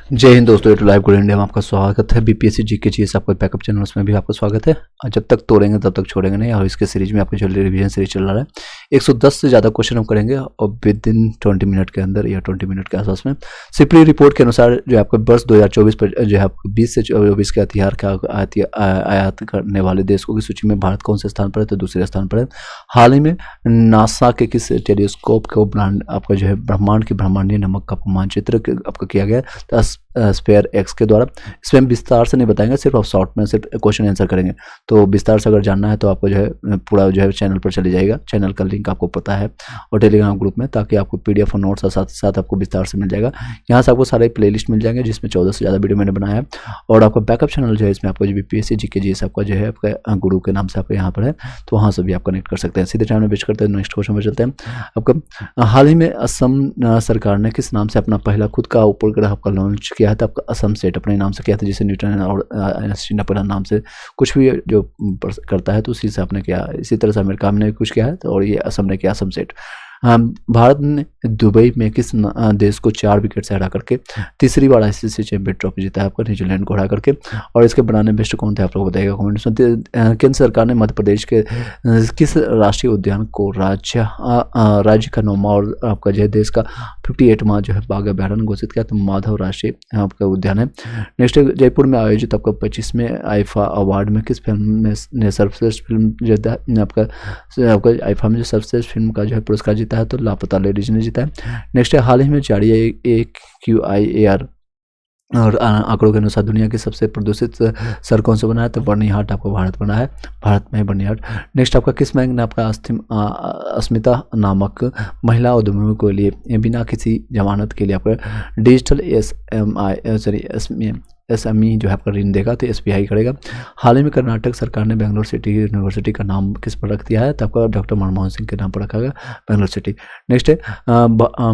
जय हिंद दोस्तों, ये लाइव गुड इंडिया में आपका स्वागत है। बीपीएससी जीके जीएस आपका बैकअप चैनल, उसमें भी आपका स्वागत है। और जब तक तोड़ेंगे तब तक छोड़ेंगे नहीं। और इसके सीरीज में आपको जो रिवीजन सीरीज चल रहा है 110 से ज़्यादा क्वेश्चन हम करेंगे और विद इन 20 मिनट के अंदर या 20 मिनट के आसपास में। सिपरी रिपोर्ट के अनुसार जो आपका वर्ष 2024 पर जो है आपको 20 से 24 के हथियार का आयात करने वाले देशों की सूची में भारत कौन से स्थान पर है, तो दूसरे स्थान पर है। हाल ही में नासा के किस टेलीस्कोप को आपका जो है ब्रह्मांड की ब्रह्मांडीय नमक का मानचित्र आपको किया गया है स्पेयर एक्स के द्वारा। इसमें हम विस्तार से नहीं बताएंगे, सिर्फ आप शॉर्ट में सिर्फ क्वेश्चन आंसर करेंगे। तो विस्तार से अगर जानना है तो आपको जो है पूरा जो है चैनल पर चले जाएगा। चैनल का लिंक आपको पता है और टेलीग्राम ग्रुप में, ताकि आपको पीडीएफ और नोट्स साथ साथ आपको विस्तार से मिल जाएगा। यहाँ से आपको सारे प्लेलिस्ट मिल जाएंगे जिसमें 14 से ज़्यादा वीडियो मैंने बनाया है। और आपका बैकअप चैनल जो है इसमें आपको जो बीपीएससी जीके जीएस आपका जो है आपका गुरु के नाम से आपका यहाँ पर है, तो वहाँ से भी आप कनेक्ट कर सकते हैं। सीधे टाइम में वेस्ट करते हैं, नेक्स्ट क्वेश्चन पर चलते हैं। आपका हाल ही में असम सरकार ने किस नाम से अपना पहला खुद का उपग्रह आपका लॉन्च किया है, तो आपका असम सेट अपने नाम से किया था, जिसे न्यूटन और आइंस्टीन अपना नाम से कुछ भी जो करता है तो उसी से आपने किया। इसी तरह से अमेरिका ने कुछ किया है तो, और ये असम ने किया असम सेट। भारत ने दुबई में किस देश को 4 विकेट से हरा करके तीसरी बार आईसीसी चैंपियन ट्रॉफी जीता है, आपका न्यूजीलैंड को हरा करके। और इसके बनाने बेस्ट कौन थे आप लोग बताइएगा कमेंट में। केंद्र सरकार ने मध्य प्रदेश के किस राष्ट्रीय उद्यान को राज्य का 9वां और आपका जो है देश का 58वां जो है बाघ अभ्यारण्य घोषित किया, तो माधव राष्ट्रीय आपका उद्यान है। नेक्स्ट, जयपुर में आयोजित आपका 25वें आईफा अवार्ड में किस फिल्म ने सर्वश्रेष्ठ फिल्म जीता है, आपका आईफा में जो सर्वश्रेष्ठ फिल्म का जो है पुरस्कार जीता है, तो लापता लेडीज ने जीता है। नेक्स्ट है, हाल ही में जारी AQIAR और आंकड़ों के अनुसार दुनिया की सबसे प्रदूषित शहर कौन से बना है, तो बर्निहाट आपको भारत बना है, भारत में बर्निहाट। नेक्स्ट, आपका किस बैंक ने आपका अस्मिता नामक महिला उद्यमियों के लिए बिना किसी जमानत के लिए आपका डिजिटल SME जो है आपका ऋण देगा, तो SBI करेगा। हाल ही में कर्नाटक सरकार ने बेंगलोर सिटी यूनिवर्सिटी का नाम किस पर रख दिया है, तो आपका डॉक्टर मनमोहन सिंह के नाम पर रखा गया बेंगलोर सिटी। नेक्स्ट है,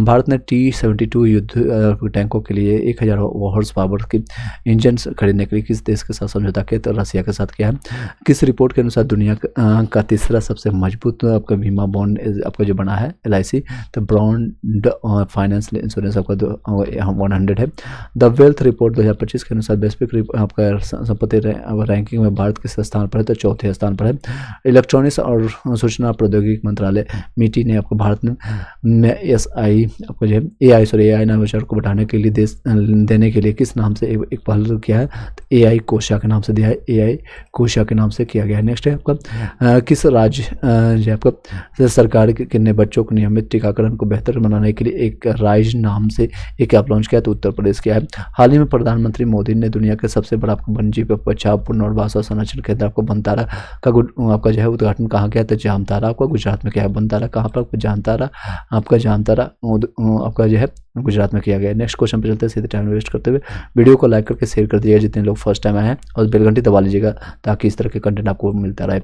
भारत ने T-72 युद्ध टैंकों के लिए 1000 हॉर्स पावर की इंजन खरीदने के लिए किस देश के साथ समझौता किया, तो रसिया के साथ किया है। किस रिपोर्ट के अनुसार दुनिया का तीसरा सबसे मजबूत आपका बीमा बॉन्ड आपका जो बना है LIC, तो ब्रॉन्ड फाइनेंस इंश्योरेंस आपका 100 है। द वेल्थ रिपोर्ट 2025 के वैश्विक आपका संपत्ति रैंकिंग में भारत किस स्थान पर है, तो चौथे स्थान पर है। इलेक्ट्रॉनिक्स और सूचना प्रौद्योगिकी मंत्रालय MITI ने आपको भारत में आपको जो AI नवाचार को बढ़ाने के लिए देने के लिए किस नाम से एक पहल किया है, तो AI कोशा के नाम से दिया है, AI कोशा के नाम से किया गया है। नेक्स्ट है आपका किस राज्य जो आपका सरकार कितने बच्चों को नियमित टीकाकरण को बेहतर बनाने के लिए एक राइज नाम से एक ऐप लॉन्च किया, तो उत्तर प्रदेश किया है। हाल ही में प्रधानमंत्री मोदी ने दुनिया के सबसे बड़ा आपको वन्यजीव बचाव पुनर्वास और संरक्षण केंद्र आपको बनतारा का आपका जो है उद्घाटन कहाँ किया, तो जामतारा आपका गुजरात में किया है। बनतारा कहाँ पर, आपका जामतारा आपका जो है गुजरात में किया गया है। नेक्स्ट क्वेश्चन पे चलते हैं, सीधे टाइम वेस्ट करते हुए वीडियो को लाइक करके शेयर कर दीजिएगा जितने लोग फर्स्ट टाइम आए हैं, और बेल घंटी दबा लीजिएगा ताकि इस तरह के कंटेंट आपको मिलता रहे।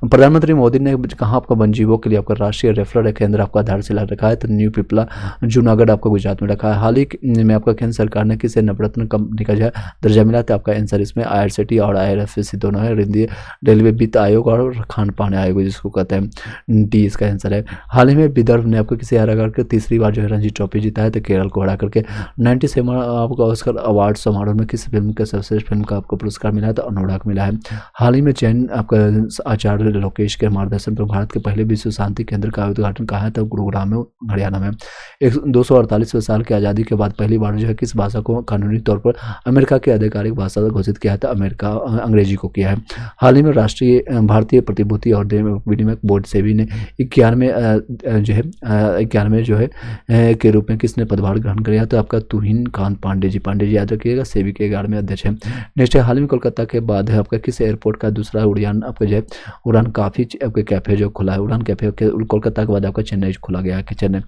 प्रधानमंत्री मोदी ने कहा आपका वन्यजीवों के लिए आपका राष्ट्रीय रेफरल केंद्र आपका आधारशिला रखा है, तो न्यू पिपला जूनागढ़ आपका गुजरात में रखा है। हाल ही में आपका केंद्र सरकार ने किसे नवरत्न कंपनी का जो है दर्जा मिला, तो आपका आंसर इसमें IRCTC और IRFC दोनों है, रेलवे वित्त आयोग और खान पान आयोग जिसको कहते हैं, D इसका आंसर है। हाल ही में विदर्भ ने आपको किसे हरा करके तीसरी बार जो है रणजी ट्रॉफी जीता है, तो केरल को हरा करके। 97 आपको ऑस्कर अवार्ड समारोह में किस फिल्म के सर्वश्रेष्ठ फिल्म का आपको पुरस्कार मिला है, तो अनुराग मिला है। हाल ही में जैन आपका आचार्य लोकेश के मार्गदर्शन पर भारत के पहले विश्व शांति केंद्र का उद्घाटन कहा है, तो गुरुग्राम में हरियाणा में। 248 साल की आज़ादी के बाद पहली बार जो है किस भाषा को कानूनी तौर पर अमेरिका की आधिकारिक भाषा घोषित किया है, तो अमेरिका अंग्रेजी को किया है। हाल ही में राष्ट्रीय भारतीय प्रतिभूति और विनिमय बोर्ड सेबी ने 91 जो है के रूप में किसने पदभार ग्रहण किया, तो आपका तुहिन कांत पांडे जी याद रखिएगा, सेबी के 11वें अध्यक्ष हैं। नेक्स्ट है, हाल ही में कोलकाता के बाद है आपका किस एयरपोर्ट का दूसरा आपका जो है उड़ान काफी आपके कैफे जो खुला है, उड़ान कैफे कोलकाता के बाद आपका चेन्नई खुला गया है। चेन्नई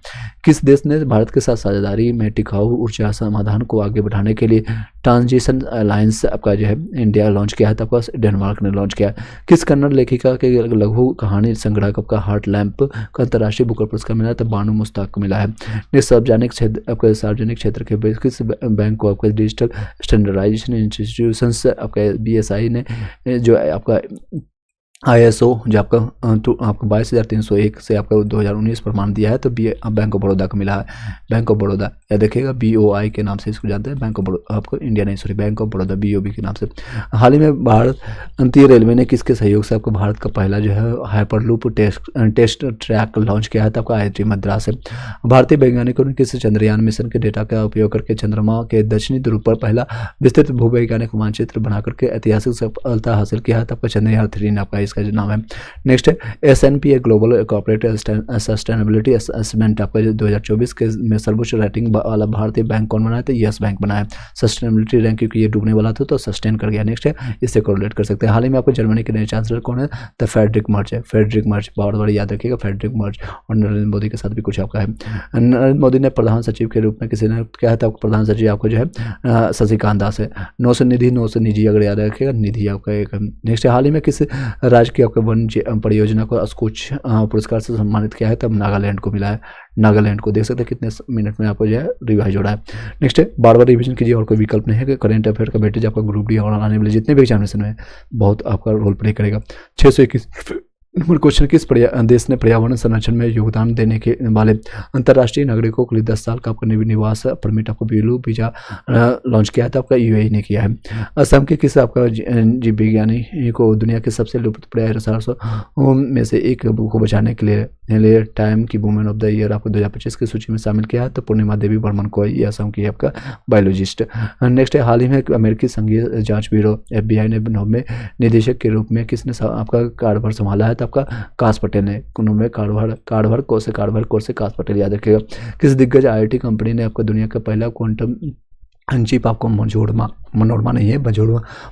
किस देश ने भारत के साथ साझेदारी में टिकाऊ ऊर्जा समाधान को आगे बढ़ाने के लिए ट्रांजिशन अलायंस आपका जो है इंडिया लॉन्च किया है, तो आपका डेनमार्क ने लॉन्च किया। किस कन्नड़ लेखिका के लघु कहानी संग्रह आपका हार्ट लैंप का अंतर्राष्ट्रीय बुकर पुरस्कार मिला है, तो बानू मुश्ताक को मिला है। सार्वजनिक क्षेत्र के किस बैंक को आपका डिजिटल स्टैंडर्डाइजेशन इंस्टीट्यूशन आपका BSI ने जो आपका ISO जो आपका आपको 22,301 से आपका 2019 प्रमाण दिया है, तो बैंक ऑफ बड़ौदा को मिला है। बैंक ऑफ बड़ौदा या देखिएगा BOI के नाम से इसको जानते हैं, बैंक ऑफ बड़ौदा, आपको इंडिया नहीं sorry bank of Baroda BOB के नाम से। हाल ही में भारतीय रेलवे ने किसके सहयोग से आपको भारत का पहला जो है हाइपरलूप टेस्ट ट्रैक लॉन्च किया है, तो आपका IIT मद्रास है। भारतीय वैज्ञानिकों ने किस चंद्रयान मिशन के डेटा का उपयोग करके चंद्रमा के दक्षिणी ध्रुव पर पहला विस्तृत भूवैज्ञानिक मानचित्र बना करके ऐतिहासिक सफलता हासिल किया है, तो आपका चंद्रयान 3 आपका इसका जो नाम है। नेक्स्ट है SNP global corporate sustainability assessment आपका जो 2024 के में सर्वोच्च रेटिंग वाला भारतीय बैंक कौन बनाया, तो यस बैंक बनाया। सस्टेनेबिलिटी रैंक क्योंकि ये डूबने वाला था तो सस्टेन कर गया। नेक्स्ट है इससे कोरिलेट कर सकते हैं। हाल ही में आपको जर्मनी के नए चांसलर कौन है, तो फ्रेडरिक मर्ज है। फ्रेडरिक मर्ज बार बार याद रखिएगा, फ्रेडरिक मर्ज। और नरेंद्र मोदी के साथ भी कुछ आपका है। नरेंद्र मोदी ने प्रधान सचिव के रूप में किसी ने क्या था, प्रधान सचिव आपको जो है शशिकांत दास है। नौ से निधि अगर याद रखिएगा, निधि आपका एक। नेक्स्ट हाल ही में किस राज्य की आपके वन परियोजना को स्कॉच पुरस्कार से सम्मानित किया है, तब नागालैंड को मिला है। नागालैंड को देख सकते हैं कितने मिनट में आपको जो है रिवाइज हो रहा है। नेक्स्ट है बार बार रिविजन कीजिए, और कोई विकल्प नहीं है कि करंट अफेयर का वेटेज आपका ग्रुप डी और आने वाले जितने भी एग्जामिनेशन में बहुत आपका रोल प्ले करेगा। 621 नंबर क्वेश्चन, किस देश ने पर्यावरण संरक्षण में योगदान देने के वाले अंतर्राष्ट्रीय नागरिकों के लिए 10 साल का आपका निवास परमिट आपको ब्लू वीजा लॉन्च किया था, आपका UAE ने किया है। असम के किस आपका जीव विज्ञानी को दुनिया के सबसे लुप्तप्राय रसायनों में से एक को बचाने के लिए टाइम की वुमेन ऑफ द ईयर आपको 2025 की सूची में शामिल किया है, तो पूर्णिमा देवी बर्मन को, ये असम की आपका बायोलॉजिस्ट। नेक्स्ट है हाल ही में अमेरिकी संघीय जांच ब्यूरो FBI ने 9वें निदेशक के रूप में किसने आपका कार्यभार संभाला है, आपका काश पटेल ने। में कार्यभार कोर्स से काश पटेल याद रखिएगा। किस दिग्गज IIT कंपनी ने आपको दुनिया का पहला क्वांटम चिप आपको मनोरमा नहीं है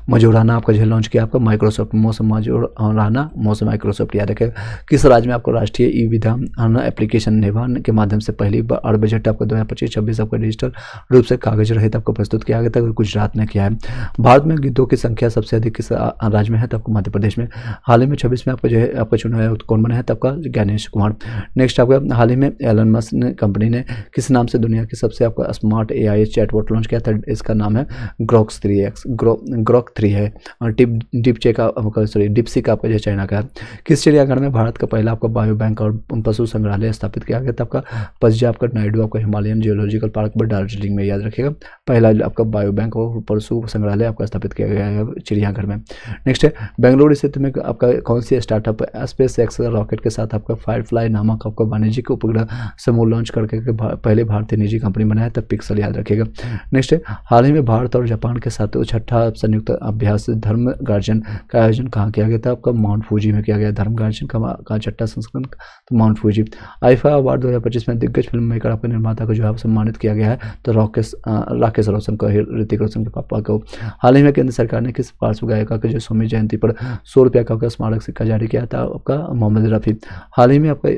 मजोराना आपका जो लॉन्च किया, आपका माइक्रोसॉफ्ट मौसम माइक्रोसॉफ्ट याद रखेगा। किस राज्य में आपको राष्ट्रीय ई विधान एप्लीकेशन नेवान के माध्यम से पहली बार बजट आपका 2025-26 आपका डिजिटल रूप से कागज रहित आपको प्रस्तुत किया गया था, गुजरात ने किया है। भारत में गिद्धों की संख्या सबसे अधिक किस राज्य में है, तो आपको मध्य प्रदेश में। हाल ही में 26 में आपको जो है आपका चुनाव आयुक्त कौन बना है, तो आपका गणेश कुमार। नेक्स्ट आपका हाल ही में एलन मस्क कंपनी ने किस नाम से दुनिया की सबसे आपका स्मार्ट AI चैटबॉट लॉन्च किया था, इसका नाम है ग्रोक 3 है। और डिपसी का आपका जो चाइना का है। किस चिड़ियाघर में भारत का पहला आपका बायो बैंक और पशु संग्रहालय स्थापित किया गया था, आपका पंजाब का नायडू आपका हिमालयन जियोलॉजिकल पार्क पर दार्जिलिंग में याद रखिएगा। पहला आपका बायो बैंक और पशु संग्रहालय आपका स्थापित किया गया है चिड़ियाघर में। नेक्स्ट है बेंगलुरु स्थित में आपका कौन सी स्टार्टअप SpaceX रॉकेट के साथ आपका फायरफ्लाई नामक आपका वाणिज्यिक उपग्रह समूह लॉन्च करके पहले भारतीय निजी कंपनी बनाया, तब पिक्सल याद रखिएगा। नेक्स्ट है हाल ही में भारत और जापान के साथ छठा संयुक्त अभ्यास धर्म गार्जन का आयोजन कहाँ किया गया था, आपका माउंट फूजी में किया गया। धर्म गार्जन का छठा संस्करण तो माउंट फूजी। आईफा अवार्ड 2025 में दिग्गज फिल्म मेकर आपके निर्माता को जो है सम्मानित किया गया है, तो राकेश रोशन को, ऋतिक रोशन के पापा को। हाल ही में केंद्र सरकार ने किस पार्श्व गायिका के जो सौम्य जयंती पर 100 रुपया का स्मारक सिक्का जारी किया था, आपका मोहम्मद रफ़ी। हाल ही में आपका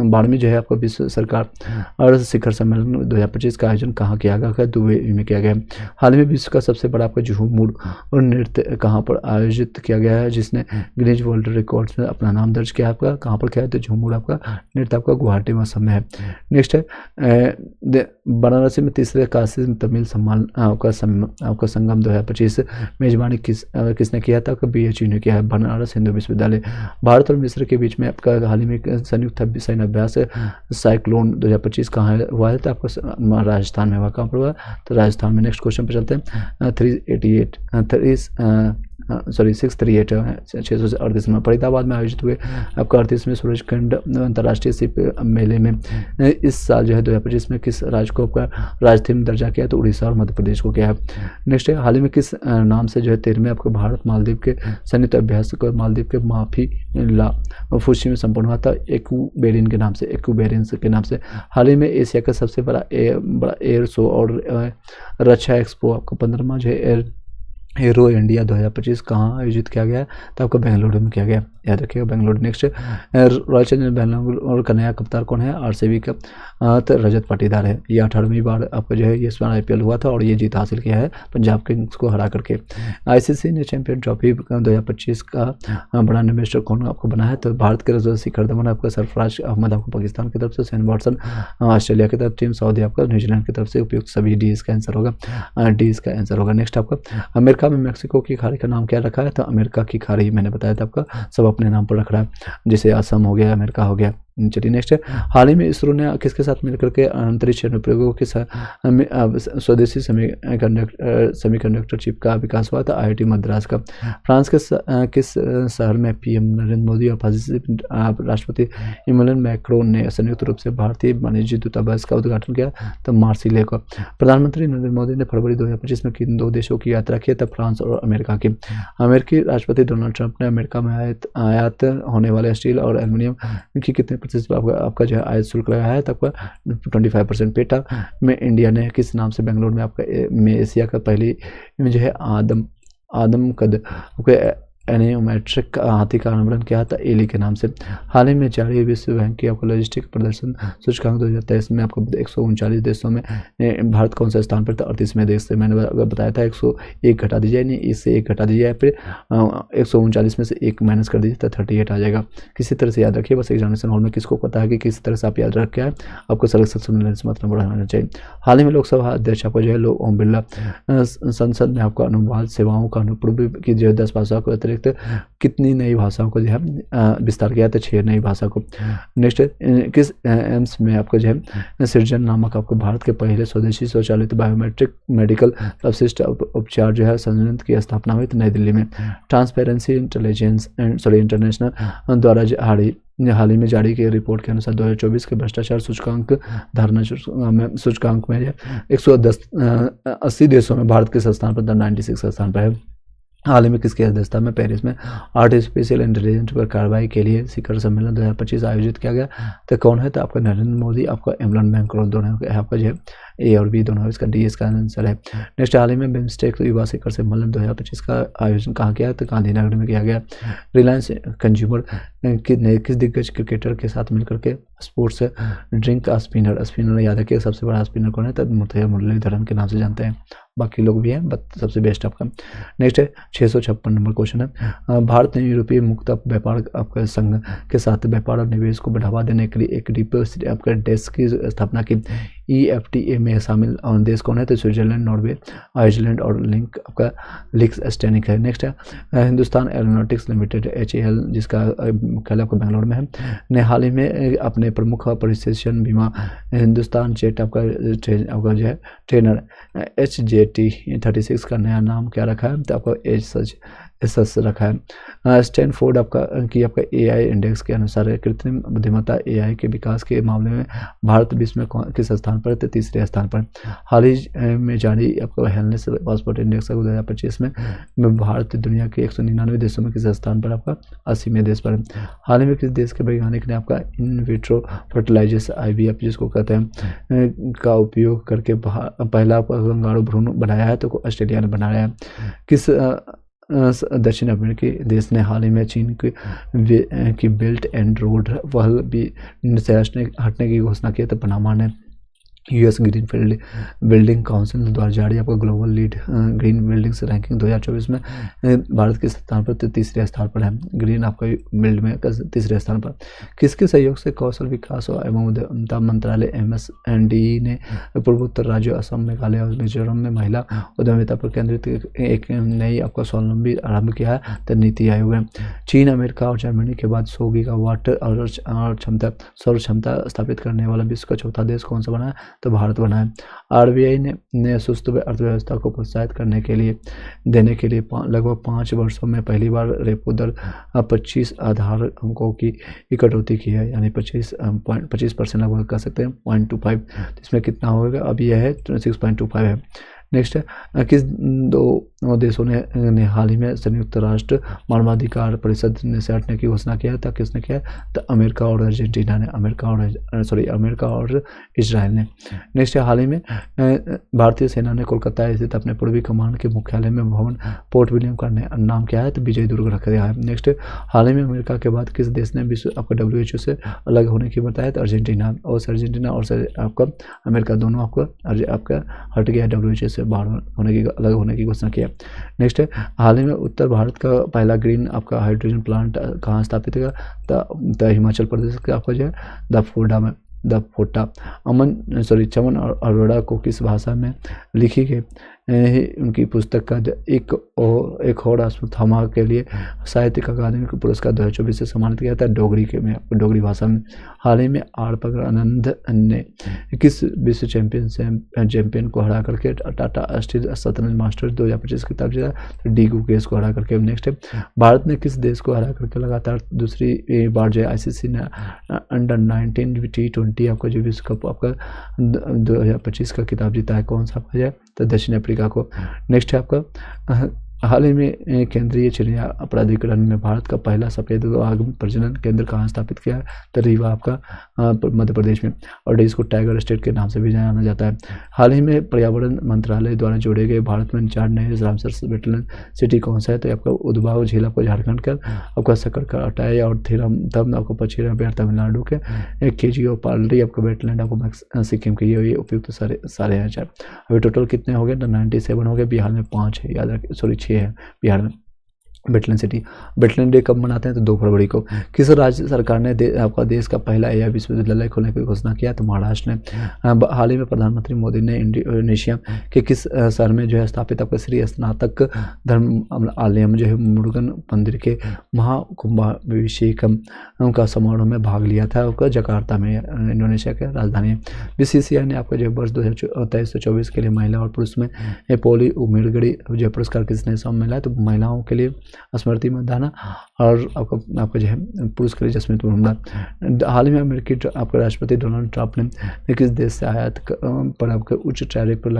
12वीं जो है आपका विश्व सरकार और शिखर सम्मेलन 2025 का आयोजन कहाँ किया गया, दुबई में किया गया। हाल ही में विश्व का सबसे बड़ा आपका झूमर और नृत्य कहाँ पर आयोजित किया गया है, जिसने गिनीज वर्ल्ड रिकॉर्ड्स में अपना नाम दर्ज किया, आपका कहाँ पर किया है, तो झूमर आपका नृत्य आपका गुवाहाटी में समय है। नेक्स्ट है वाराणसी में तीसरे काशी तमिल सम्मान आपका संगम 2025 मेजबानी किसने किया था, आपका BHU ने किया है, बनारस हिंदू विश्वविद्यालय। भारत और मिस्र के बीच में आपका हाल ही में संयुक्त सैन्य अभ्यास साइक्लोन 2025 कहाँ हुआ है, तो आपको राजस्थान में हुआ। कहाँ पर हुआ, तो राजस्थान में। नेक्स्ट क्वेश्चन पे चलते हैं। 638 में फरीदाबाद में आयोजित हुए आपका 38वें सूरजखंड अंतर्राष्ट्रीय शिप मेले में इस साल जो है 2025 में किस राज्य को आपका राज्य में दर्जा किया, तो उड़ीसा और मध्य प्रदेश को किया है। नेक्स्ट है हाल ही में किस नाम से जो है 13वें आपको भारत मालदीव के संयुक्त अभ्यास को मालदीव के माफीला फुशी में संपन्न हुआ था, एक्यूबेरियन के नाम से। हाल ही में एशिया का सबसे बड़ा एयर शो और रक्षा एक्सपो आपको 15वां जो है एरो इंडिया 2025 कहाँ आयोजित किया गया, तो आपको बेंगलुरु में किया गया, याद रखिएगा Bengaluru. Next royal Challengers Bengaluru का नया कप्तान कौन है, RCB का तो रजत पाटीदार है। ये 18वीं बार आपको जो है ये IPL हुआ था और ये जीत हासिल किया है पंजाब किंग्स को हरा करके। ICC ने चैंपियन ट्रॉफी 2025 का बड़ा इन्वेस्टर कौन आपको बना है, तो भारत के रजत शिखर धवन आपका सरफराज अहमद आपको पाकिस्तान की तरफ से, शेन वॉटसन ऑस्ट्रेलिया की तरफ, टीम सऊदी आपका न्यूजीलैंड की तरफ से। उपयुक्त सभी डी इसका आंसर होगा। नेक्स्ट आपका अमेरिका अमेरिका में मेक्सिको की खाड़ी का नाम क्या रखा है? तो अमेरिका की खाड़ी, मैंने बताया था आपका, सब अपने नाम पर रख रहा है, जैसे असम हो गया, अमेरिका हो गया। चलिए नेक्स्ट है, हाल ही में इसरो ने किसके साथ मिलकर के अंतरिक्ष अनुप्रयोगों के साथ स्वदेशी सेमीकंडक्टर चिप का विकास हुआ था? IIT मद्रास का। फ्रांस के किस शहर में PM नरेंद्र मोदी और फ्रांसीसी राष्ट्रपति इमैनुअल मैक्रोन ने संयुक्त रूप से भारतीय वाणिज्य दूतावास का उद्घाटन किया? तो मार्सिले को। प्रधानमंत्री नरेंद्र मोदी ने फरवरी 2025 में किन 2 देशों की यात्रा की? तो फ्रांस और अमेरिका की। अमेरिकी राष्ट्रपति डोनाल्ड ट्रंप ने अमेरिका में आयात होने वाले स्टील और एल्यूमिनियम की कितने प्रतिशत आपका जो है आयात शुल्क लगाया है? तो आपका 25% पे था। में इंडिया ने किस नाम से बेंगलोर में आपका में एशिया का पहली जो है आदमकद एनियोमेट्रिक हाथी का अनावरण किया था? एली के नाम से। हाल ही में जारी विश्व बैंक की आपको लॉजिस्टिक प्रदर्शन सूचकांक 2023 में आपको 139 देशों में भारत कौन सा स्थान पर था? 38वें देश से। मैंने बताया था 101 घटा दीजिए, नहीं इससे 1 घटा दीजिए, फिर 139 में से 1 माइनस कर दीजिए तो 38 आ जाएगा। किसी तरह से याद रखिए, बस एग्जामिनेशन हॉल में किसको पता है कि किस तरह से आप याद रख के आए, आपको सिलेक्शन मिलने से मतलब बढ़ाना चाहिए। हाल ही में लोकसभा अध्यक्ष आपको जो है ओम बिरला संसद में आपको अनुवाद सेवाओं का अनुपूर्व की जो 10 भाषाओं को अतिरिक्त कितनी नई भाषाओं को जो है विस्तार किया? तो 6 नई भाषा को। नेक्स्ट, किस एम्स में आपको जो है सृजन नामक आपको भारत के पहले स्वदेशी स्वचालित बायोमेट्रिक मेडिकल अपशिष्ट उपचार जो है संयंत्र की स्थापना हुई? तो नई दिल्ली में। ट्रांसपेरेंसी इंटरनेशनल द्वारा हाल ही में जारी की रिपोर्ट के अनुसार 2024 के भ्रष्टाचार सूचकांक धारणा सूचकांक में 180 देशों में भारत किस स्थान पर? 96 स्थान पर है। हाल ही में किसकी अध्यक्षता में पेरिस में आर्टिफिशियल इंटेलिजेंस पर कार्रवाई के लिए शिखर सम्मेलन 2025 आयोजित किया गया? तो कौन है? तो आपका नरेंद्र मोदी, आपका इमरान मैक्रोन, दोनों आपका जो है A और B दोनों, इसका D इसका आंसर है। नेक्स्ट, हाल ही में बिम्स्टेक युवा शिखर सम्मेलन 2025 का आयोजन कहाँ किया? तो गांधीनगर में किया गया। रिलायंस कंज्यूमर किस दिग्गज क्रिकेटर के साथ मिलकर के स्पोर्ट्स ड्रिंक स्पिनर याद रखिए, सबसे बड़ा स्पिनर कौन है? तो मुरलीधरन के नाम से जानते हैं, बाकी लोग भी हैं, बट सबसे बेस्ट आपका। नेक्स्ट है 656 नंबर क्वेश्चन है, भारत ने यूरोपीय मुक्त व्यापार आपका संघ के साथ व्यापार और निवेश को बढ़ावा देने के लिए एक डिपोजिट आपका डेस्क की स्थापना की। EFTA में शामिल देश कौन है? तो स्विट्जरलैंड, नॉर्वे, आइसलैंड और लिंक्सटेनिक है। नेक्स्ट है हिंदुस्तान एरोनॉटिक्स लिमिटेड HAL, जिसका मुख्यालय आपको बेंगलोर में है, ने हाल ही में अपने प्रमुख परिसेशन बीमा हिंदुस्तान जेट आपका जो है ट्रेनर HJT36 का नया नाम क्या रखा है? तो आपका एसएस रखा है। स्टैनफोर्ड आपका AI इंडेक्स के अनुसार कृत्रिम बुद्धिमत्ता AI के विकास के मामले में भारत विश्व में किस स्थान पर? तो 3रे स्थान पर। हाल ही में जारी आपका हेल्थनेस पासपोर्ट इंडेक्स 2025 में भारत दुनिया के 199 देशों में किस स्थान पर? आपका 80वें देश पर। हाल ही में किस देश के वैज्ञानिक ने आपका इन विट्रो फर्टिलाइजेशन IVF जिसको कहते हैं का उपयोग करके पहला कंगारू भ्रूण बनाया है? तो ऑस्ट्रेलिया ने बनाया है। किस दक्षिण अमेरिकी देश ने हाल ही में चीन की बेल्ट एंड रोड पहल भी से हटने की घोषणा की? तो पनामा ने। US ग्रीन बिल्डिंग काउंसिल द्वारा जारी आपका global lead green buildings ranking 2024 में भारत के स्थान पर 3रे स्थान पर है। ग्रीन आपका बिल्ड में 3रे स्थान पर। किसके सहयोग से कौशल विकास एवं उद्यमिता मंत्रालय MSNDE ने पूर्वोत्तर राज्यों असम, मेघालय और मिजोरम में महिला उद्यमिता पर केंद्रित एक नई आपका स्वावलंबी आरंभ किया है? तो नीति आयोग है। चीन, अमेरिका और जर्मनी के बाद 100 गीगावाट और सौर क्षमता स्थापित करने वाला विश्व का चौथा देश कौन सा बना है? तो भारत बना है। RBI ने सुस्त अर्थव्यवस्था को प्रोत्साहित देने के लिए लगभग 5 वर्षों में पहली बार रेपो दर 25 आधार अंकों की कटौती की है, यानी 25% लगभग कर सकते हैं 0.25। इसमें कितना होगा? अब यह है 6.25 है। नेक्स्ट है किस 2 देशों ने हाल ही में संयुक्त राष्ट्र मानवाधिकार परिषद से हटने की घोषणा किया था? किसने किया? तो अमेरिका और अर्जेंटीना ने, अमेरिका और इजराइल ने। नेक्स्ट है हाल ही में भारतीय सेना ने कोलकाता स्थित अपने पूर्वी कमान के मुख्यालय में भवन पोर्ट विलियम का नाम क्या है? तो विजय दुर्ग रख दिया है। नेक्स्ट हाल ही में अमेरिका के बाद किस देश ने विश्व आपका WHO से अलग होने की बताया? तो अर्जेंटीना और आपका अमेरिका दोनों आपका हट गया WHO से बाहर अलग होने की घोषणा किया। नेक्स्ट है हाल ही में उत्तर भारत का पहला ग्रीन आपका हाइड्रोजन प्लांट कहाँ स्थापित होगा? तो हिमाचल प्रदेश का आपका जो है चमन अरोड़ा को किस भाषा में लिखी गई उनकी पुस्तक का एक और अश्वत्थामा के लिए साहित्यिक अकादमी को पुरस्कार 2024 से सम्मानित किया था डोगरी भाषा में। हाल ही में आर प्रज्ञानंद ने किस विश्व चैंपियन को हरा करके टाटा स्टील शतरंज मास्टर्स 2025 खिताब जीता? तो डी गुकेश को हरा करके। नेक्स्ट है, भारत ने किस देश को हरा करके लगातार दूसरी बार जो आईसीसी ने अंडर 19 T20 आपका जो विश्व कप आपका 2025 का खिताब जीता है? कौन सा आपका जो है? तो दक्षिण अफ्रीका को। नेक्स्ट है आपका, हाल ही में केंद्रीय चिड़िया प्राधिकरण में भारत का पहला सफेद वाघ प्रजनन केंद्र कहाँ स्थापित किया है? तो रीवा आपका मध्य प्रदेश में, और इसको टाइगर स्टेट के नाम से भी जाना जाता है। हाल ही में पर्यावरण मंत्रालय द्वारा जोड़े गए भारत में 4 नए रामसर वेटलैंड सिटी कौन सा है? तो आपका उद्भाव झील आपको झारखंड का, आपका सकरकटाई और थीरम आपको पश्चिम बिहार तमिलनाडु के, एक केजीओ पालरी आपका वेटलैंड आपको सिक्किम के। ये उपयुक्त सारे हैं 4। अभी टोटल कितने हो गए? 97 हो गए। बिहार में 5 है, याद रखिए, सॉरी 6 है बिहार में वेटलैंड सिटी। वेटलैंड डे कब मनाते हैं? तो 2 फरवरी को। किस राज्य सरकार ने आपका देश का पहला एआई विश्वविद्यालय खोलने की घोषणा किया? तो महाराष्ट्र ने। हाल ही में प्रधानमंत्री मोदी ने इंडोनेशिया के किस शहर में जो है स्थापित आपका श्री स्नातक धर्म आलयम जो है मुरुगन मंदिर के महाकुंभाभिषेकम का समारोह में भाग लिया था? आपका जकार्ता में, इंडोनेशिया के राजधानी। बीसीसीआई ने आपका जो वर्ष 2023-24 के लिए महिला और पुरुष में पोली उमेरगढ़ी जो पुरस्कार किसने मिला है? तो महिलाओं के लिए स्मृति मंदाना और आपका जो है पुरुष के लिए जसमीत बुमराह। हाल ही में अमेरिकी आपके राष्ट्रपति डोनाल्ड ट्रंप ने किस देश से आयात पर आपके उच्च टैरिफ पर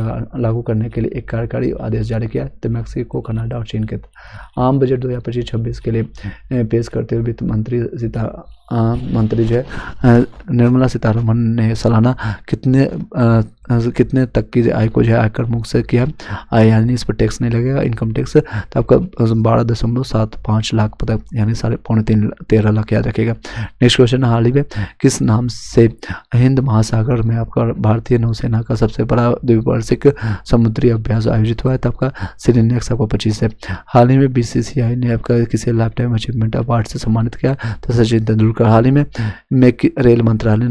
लागू करने के लिए एक कार्यकारी आदेश जारी किया? तो मैक्सिको, कनाडा और चीन के। आम बजट 2025-26 के लिए पेश करते हुए वित्त मंत्री जो है निर्मला सीतारमण ने सालाना कितने तक की आय को जो है आयकर मुक्त से किया? यानी इस पर टैक्स नहीं लगेगा, इनकम टैक्स। तो आपका 12.75 लाख तक, यानी 13.5 लाख, याद रखिएगा। नेक्स्ट क्वेश्चन, हाल ही में किस नाम से हिंद महासागर में आपका भारतीय नौसेना का सबसे बड़ा द्विवार्षिक समुद्री अभ्यास आयोजित हुआ है? तो आपका श्रीनेक्स आपका 25 है। हाल ही में बीसीसीआई ने आपका किसी लाइफ टाइम अचीवमेंट अवार्ड से सम्मानित किया? तो सचिन तेंदुलकर। हाल ही में रेल मंत्रालय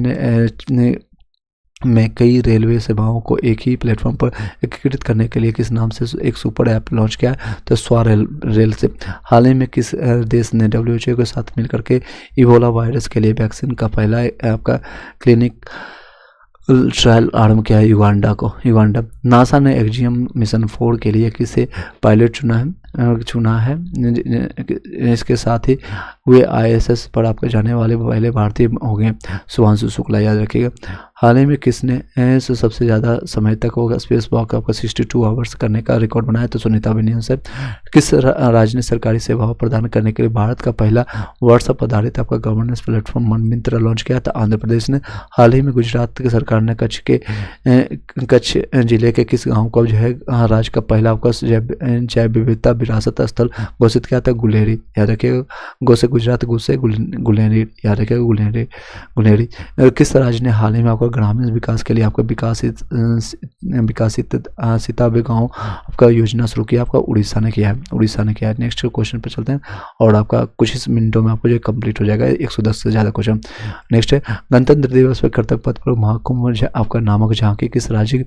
में कई रेलवे सेवाओं को एक ही प्लेटफॉर्म पर एकीकृत करने के लिए किस नाम से एक सुपर ऐप लॉन्च किया? तो स्वा रेल से। हाल ही में किस देश ने WHO के साथ मिलकर के इबोला वायरस के लिए वैक्सीन का पहला आपका क्लिनिक ट्रायल आरंभ किया है? युगांडा। नासा ने एक्जियम मिशन 4 के लिए किसे पायलट चुना है? इसके साथ ही वे ISS पर आपके जाने वाले पहले भारतीय हो गए शुभांशु शुक्ला, याद रखिएगा। हाल ही में किसने सबसे ज़्यादा समय तक होगा स्पेस वॉक आपका 62 आवर्स करने का रिकॉर्ड बनाया? तो सुनीता विलियम्स है। किस राज्य ने सरकारी सेवाओं प्रदान करने के लिए भारत का पहला व्हाट्सएप आधारित आपका गवर्नेंस प्लेटफॉर्म मनमिंत्रा लॉन्च किया? था आंध्र प्रदेश ने। हाल ही में गुजरात की सरकार ने कच्छ जिले के किस गाँव को जो है राज्य का पहला आपका जैव विविधता विरासत स्थल घोषित किया था? गुलेरी, याद रखिएगा। गो से गुजरात, गु से गुलेरी, याद रखिएगा, गुलेरी। किस राज्य ने हाल ही में आपका ग्रामीण विकास के लिए आपका विकासित सीताबे गाँव आपका योजना शुरू किया? आपका उड़ीसा ने किया है। नेक्स्ट क्वेश्चन पर चलते हैं और आपका कुछ ही मिनटों में आपको जो कंप्लीट हो जाएगा 110 से ज़्यादा क्वेश्चन। नेक्स्ट है, गणतंत्र दिवस पर कर्तव्य पथ पर महाकुंभ आपका नामक झांकी किस राज्य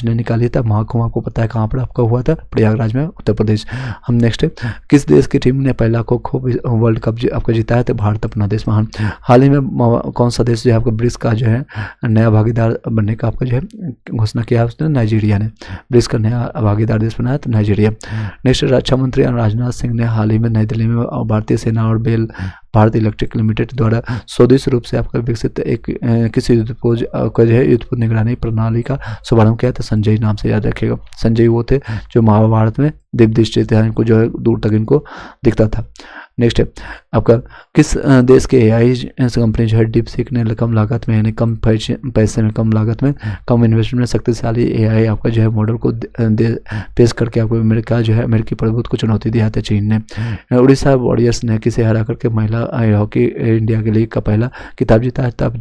ने निकाली था? महाकुंभ आपको पता है कहाँ पर आपका हुआ था? प्रयागराज में, उत्तर प्रदेश। हम नेक्स्ट है, किस देश की टीम ने पहला खो वर्ल्ड कप आपका जीता है? तो भारत अपना देश महान। हाल ही में कौन सा देश जो है आपका ब्रिक्स का जो है नया भागीदार बनने का आपका जो है घोषणा किया है? उसने नाइजीरिया ने ब्रिक्स का नया भागीदार देश बनाया, तो नाइजीरिया। नेक्स्ट, रक्षा मंत्री राजनाथ सिंह ने हाल ही में नई दिल्ली में भारतीय सेना और बेल भारत इलेक्ट्रिक लिमिटेड द्वारा स्वदेशी रूप से आपका विकसित एक किसी युद्धपोज का जो है युद्धपोज निगरानी प्रणाली का शुभारंभ किया था? संजय नाम से, याद रखिएगा। संजय वो थे जो महाभारत में दिव्यदृष्टि थे, इनको जो है दूर तक इनको दिखता था। नेक्स्ट है आपका, किस देश के AI कंपनी जो है डीपसीक ने कम लागत में, यानी कम पैसे में, कम लागत में, कम इन्वेस्टमेंट में शक्तिशाली AI आपका जो है मॉडल को पेश करके आपको अमेरिकी प्रभुत्व को चुनौती दिया था? चीन ने। उड़ीसा वॉरियर्स ने किसे हरा करके महिला हॉकी इंडिया के लीग का पहला खिताब जीता है? तब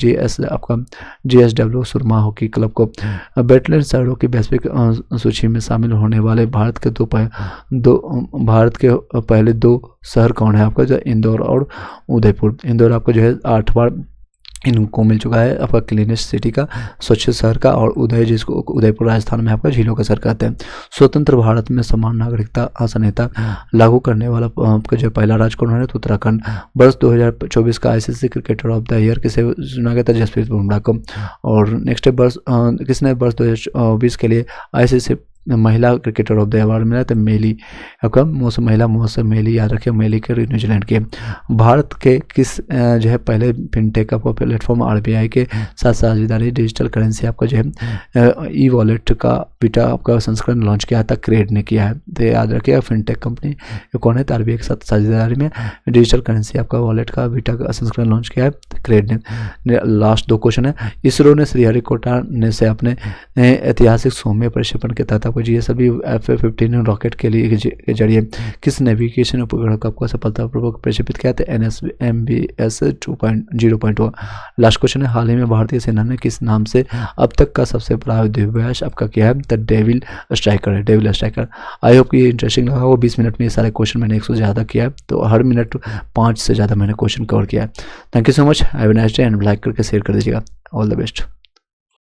GSW सुरमा हॉकी क्लब को। वेटलैंड शहरों की वैश्विक सूची में शामिल होने वाले भारत के पहले 2 शहर कौन है आपका? जो इंदौर और उदयपुर। इंदौर आपका जो है 8 बार इनको मिल चुका है आपका क्लीनेस्ट सिटी का, स्वच्छ शहर का, और उदय जिसको उदयपुर राजस्थान में आपका झीलों का शहर कहते हैं। स्वतंत्र भारत में समान नागरिकता संहिता लागू करने वाला आपका जो पहला राज्य कौन है तो उत्तराखंड। वर्ष 2024 का ICC cricketer of the year किसे चुना गया था? जसप्रीत बुमराह को। और नेक्स्ट वर्ष किसने वर्ष 2020 के लिए आईसीसी महिला क्रिकेटर ऑफ द अवार्ड मिला? तो मेली आपका महिला मौसम मेली, याद रखिए मेली के न्यूजीलैंड के। भारत के किस जो है पहले फिनटेक आपका प्लेटफॉर्म आरबीआई के साथ साझेदारी डिजिटल करेंसी आपका जो है ई वॉलेट का बीटा आपका संस्करण लॉन्च किया था? क्रेड ने किया है। तो याद रखिएगा फिनटेक कंपनी ये कौन है? तो आरबीआई के साथ साझेदारी में डिजिटल करेंसी आपका वॉलेट का बीटा का संस्करण लॉन्च किया है क्रेड ने। लास्ट 2 क्वेश्चन है। इसरो ने श्रीहरिकोटा ने से अपने ऐतिहासिक सौम्य प्रक्षेपण के तहत आपको जीएसएलवी F-15 रॉकेट के लिए के जरिए किस नेविगेशन उपग्रह को आपको सफलतापूर्वक प्रक्षेपित किया था? NSMBS 2.0.1। लास्ट क्वेश्चन है। हाल ही में भारतीय सेना ने किस नाम से अब तक का सबसे बड़ा युद्धाभ्यास आपका किया है? द डेविल स्ट्राइकर है, डेविल स्ट्राइकर। आई होप कि ये इंटरेस्टिंग लगा होगा। 20 मिनट में ये सारे क्वेश्चन मैंने 100 से ज़्यादा किया है, तो हर मिनट 5 से ज़्यादा मैंने क्वेश्चन कवर किया है। Thank you so much, have a nice day and like करके शेयर कर दीजिएगा। All the best.